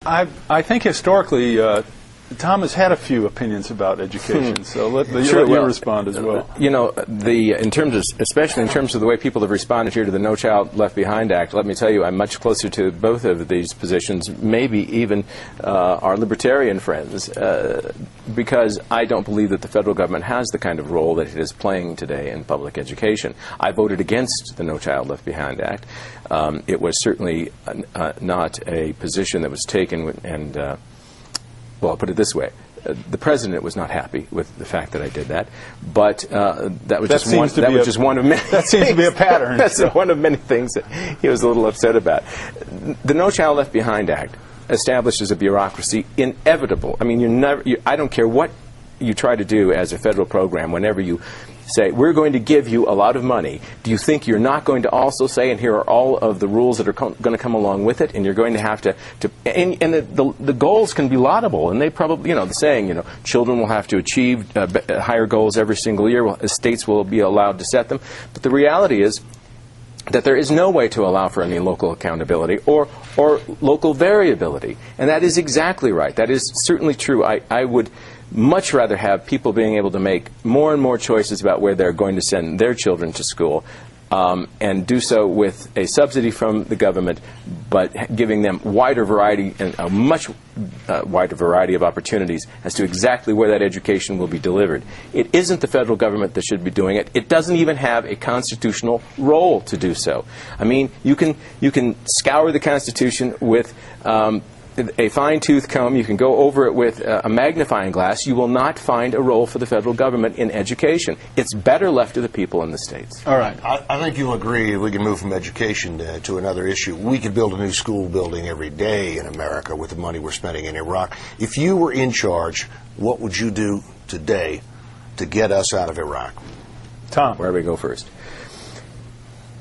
I think historically, Tom has had a few opinions about education, so let you respond as well. You know, especially in terms of the way people have responded here to the No Child Left Behind Act, let me tell you, I'm much closer to both of these positions, maybe even our libertarian friends, because I don't believe that the federal government has the kind of role that it is playing today in public education. I voted against the No Child Left Behind Act. It was certainly not a position that was taken, and well, I'll put it this way. The president was not happy with the fact that I did that, but that was just one of many. That seems to be a pattern. That's one of many things that he was a little upset about. The No Child Left Behind Act establishes a bureaucracy inevitable. I mean, I don't care what you try to do as a federal program. Whenever you say, we're going to give you a lot of money, do you think you're not going to also say, and here are all of the rules that are going to come along with it, and you're going to have to and the goals can be laudable, and they probably, the saying, children will have to achieve higher goals every single year, states will be allowed to set them, but the reality is that there is no way to allow for any local accountability or local variability, and that is exactly right. That is certainly true. I would much rather have people being able to make more and more choices about where they're going to send their children to school, and do so with a subsidy from the government, but giving them wider variety and a much wider variety of opportunities as to exactly where that education will be delivered. It isn't the federal government that should be doing it. It doesn't even have a constitutional role to do so. I mean, you can scour the Constitution with a fine-tooth comb, you can go over it with a magnifying glass, you will not find a role for the federal government in education. It's better left to the people in the states. All right. I think you'll agree, if we can move from education to another issue. We could build a new school building every day in America with the money we're spending in Iraq. If you were in charge, what would you do today to get us out of Iraq? Tom. Where do we go first?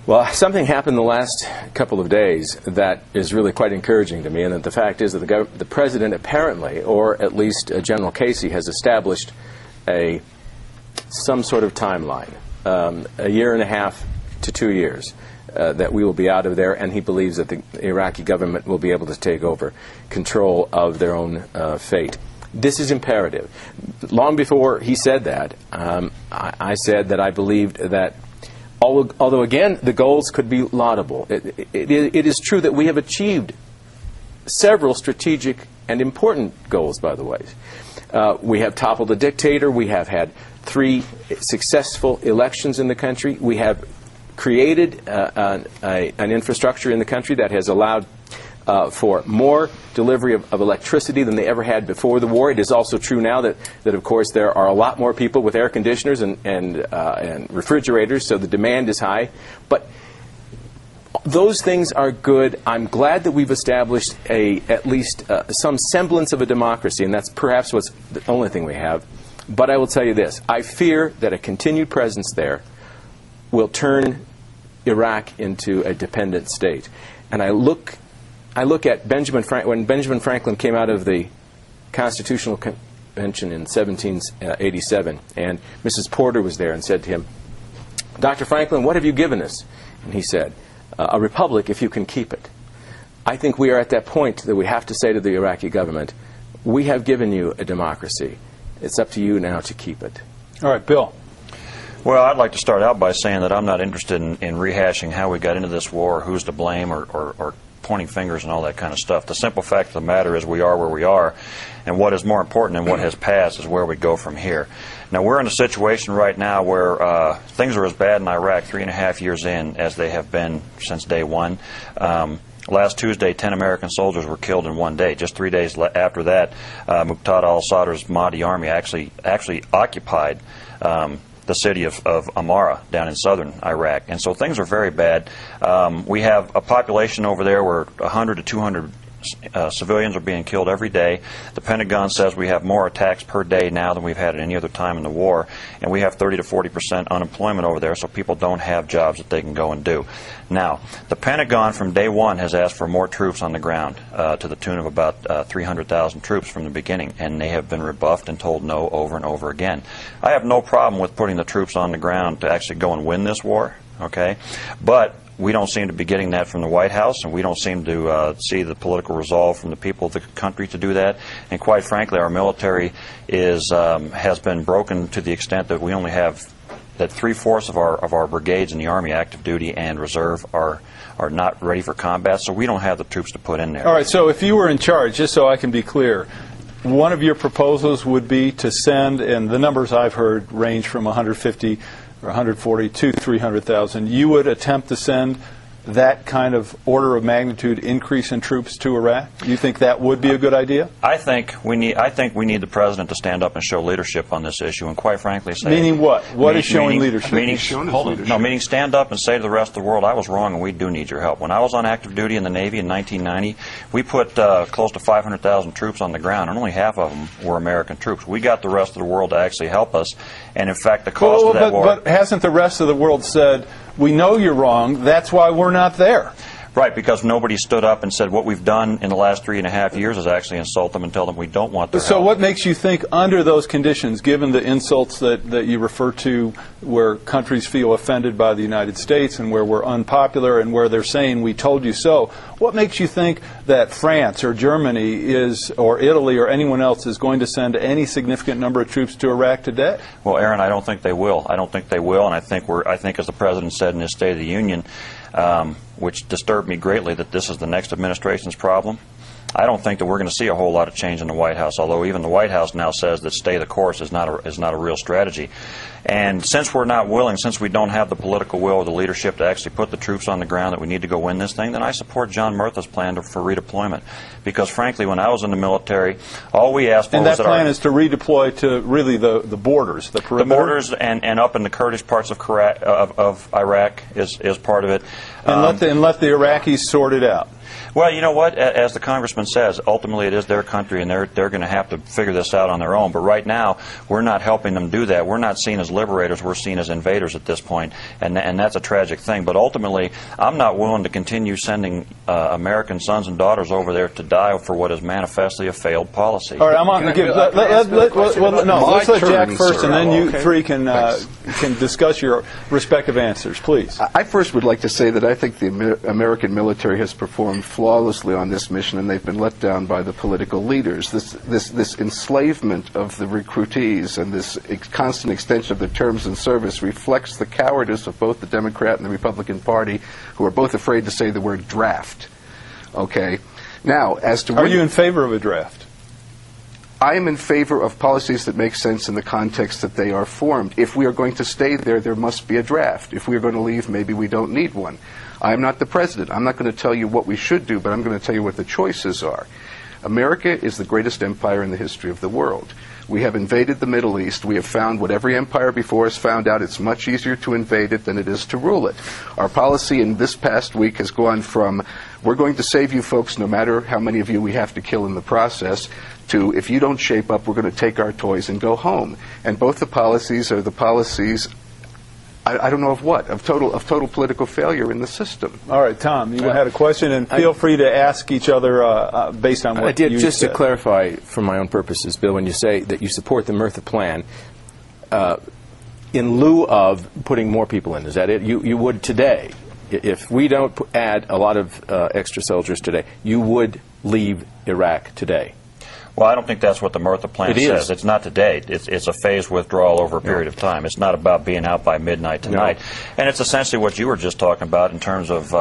Well, something happened the last couple of days that is really quite encouraging to me, and that the fact is that the president apparently, or at least General Casey, has established some sort of timeline, a year and a half to 2 years, that we will be out of there, and he believes that the Iraqi government will be able to take over control of their own fate. This is imperative. Long before he said that, I said that I believed that although, again, the goals could be laudable, it is true that we have achieved several strategic and important goals, by the way. We have toppled a dictator. We have had 3 successful elections in the country. We have created an infrastructure in the country that has allowed for more delivery of electricity than they ever had before the war. It is also true now that of course, there are a lot more people with air conditioners and refrigerators, so the demand is high. But those things are good. I'm glad that we've established at least some semblance of a democracy, and that's perhaps what's the only thing we have. But I will tell you this. I fear that a continued presence there will turn Iraq into a dependent state. And I look at when Benjamin Franklin came out of the Constitutional Convention in 1787, and Mrs. Porter was there and said to him, "Dr. Franklin, what have you given us?" And he said, "A republic if you can keep it." I think we are at that point that we have to say to the Iraqi government, we have given you a democracy. It's up to you now to keep it. All right, Bill. Well, I'd like to start out by saying that I'm not interested in rehashing how we got into this war, who's to blame, or pointing fingers and all that kind of stuff. The simple fact of the matter is we are where we are, and what is more important than what has passed is where we go from here. Now, we're in a situation right now where things are as bad in Iraq 3.5 years in as they have been since day one. Last Tuesday, 10 American soldiers were killed in one day. Just 3 days after that, Muqtada al-Sadr's Mahdi army actually occupied the city of Amara down in southern Iraq. And so things are very bad. We have a population over there where 100 to 200 civilians are being killed every day. The Pentagon says we have more attacks per day now than we've had at any other time in the war. And we have 30 to 40% unemployment over there, so people don't have jobs that they can go and do. Now, the Pentagon from day one has asked for more troops on the ground to the tune of about 300,000 troops from the beginning, and they have been rebuffed and told no over and over again. I have no problem with putting the troops on the ground to actually go and win this war, okay? But We don't seem to be getting that from the White House, and we don't seem to see the political resolve from the people of the country to do that. And quite frankly, our military has been broken to the extent that we only have that 3/4 of our brigades in the Army, active duty and reserve, are not ready for combat, so we don't have the troops to put in there. All right, so if you were in charge, just so I can be clear, one of your proposals would be to send, and the numbers I've heard range from 150 or 140 to 300,000. You would attempt to send that kind of order of magnitude increase in troops to Iraq? You think that would be a good idea? I think we need the president to stand up and show leadership on this issue, and quite frankly say. Meaning what? What is showing leadership? Meaning stand up and say to the rest of the world, I was wrong and we do need your help. When I was on active duty in the Navy in 1990, we put close to 500,000 troops on the ground, and only half of them were American troops. We got the rest of the world to actually help us, and in fact, the cost of that war. But hasn't the rest of the world said, we know you're wrong, that's why we're not there? Right, because nobody stood up and said what we've done in the last 3.5 years is actually insult them and tell them we don't want their help. So what makes you think under those conditions, given the insults that you refer to where countries feel offended by the United States and where we're unpopular and where they're saying we told you so, what makes you think that France or Germany or Italy or anyone else is going to send any significant number of troops to Iraq today? Well, Aaron, I don't think they will. I don't think they will, and I think as the President said in his State of the Union, which disturbed me greatly, that this is the next administration's problem. I don't think that we're going to see a whole lot of change in the White House, although even the White House now says that stay the course is not a real strategy. And since we're not willing, since we don't have the political will or the leadership to actually put the troops on the ground that we need to go win this thing, then I support John Murtha's plan for redeployment. Because frankly, when I was in the military, all we asked for was that that plan is to redeploy to really the borders, the perimeter? The borders and up in the Kurdish parts of Iraq is part of it. And let the Iraqis sort it out. Well, you know what? As the congressman says, ultimately it is their country, and they're going to have to figure this out on their own. But right now, we're not helping them do that. We're not seen as liberators. We're seen as invaders at this point, and that's a tragic thing. But ultimately, I'm not willing to continue sending American sons and daughters over there to die for what is manifestly a failed policy. All right, I'm on to give. Let's let Jack first, and then you three can discuss your respective answers, please. I first would like to say that I think the American military has performed flawlessly on this mission, and they've been let down by the political leaders. This enslavement of the recruitees and this constant extension of the terms in service reflects the cowardice of both the Democrat and the Republican Party, who are both afraid to say the word draft. Okay. Now, as to are you in favor of a draft? I am in favor of policies that make sense in the context that they are formed. If we are going to stay there, there must be a draft. If we are going to leave, maybe we don't need one. I am not the president. I'm not going to tell you what we should do, but I'm going to tell you what the choices are. America is the greatest empire in the history of the world. We have invaded the Middle East. We have found what every empire before us found out. It's much easier to invade it than it is to rule it. Our policy in this past week has gone from, we're going to save you folks no matter how many of you we have to kill in the process, to, if you don't shape up, we're going to take our toys and go home. And both the policies are the policies, I don't know of what, of total political failure in the system. All right, Tom, you had a question, and feel free to ask each other based on what I did. You just said. To clarify for my own purposes, Bill, when you say that you support the Murtha plan, in lieu of putting more people in, is that it? You would today, if we don't add a lot of extra soldiers today, you would leave Iraq today. Well, I don't think that's what the Murtha plan says. It's not today. It's a phased withdrawal over a period of time. It's not about being out by midnight tonight. And it's essentially what you were just talking about in terms of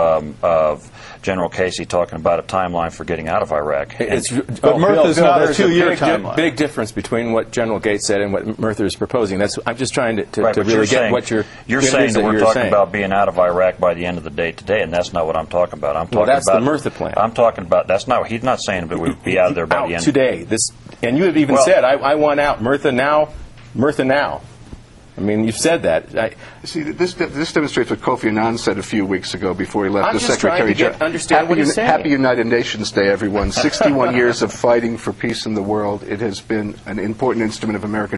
General Casey talking about a timeline for getting out of Iraq. But Murtha's not a 2-year timeline. Big difference between what General Gates said and what Murtha is proposing. I'm just trying to really get what you're saying. That we're talking about being out of Iraq by the end of the day today, and that's not what I'm talking about. I'm talking that's about the Murtha plan. I'm talking about he's not saying that we'd be out of there by the end today. And you have even said, I want out. Murtha now. I mean, you've said that. See, this demonstrates what Kofi Annan said a few weeks ago before he left the Secretary General. Understand what he's saying. Happy United Nations Day, everyone. 61 years of fighting for peace in the world. It has been an important instrument of American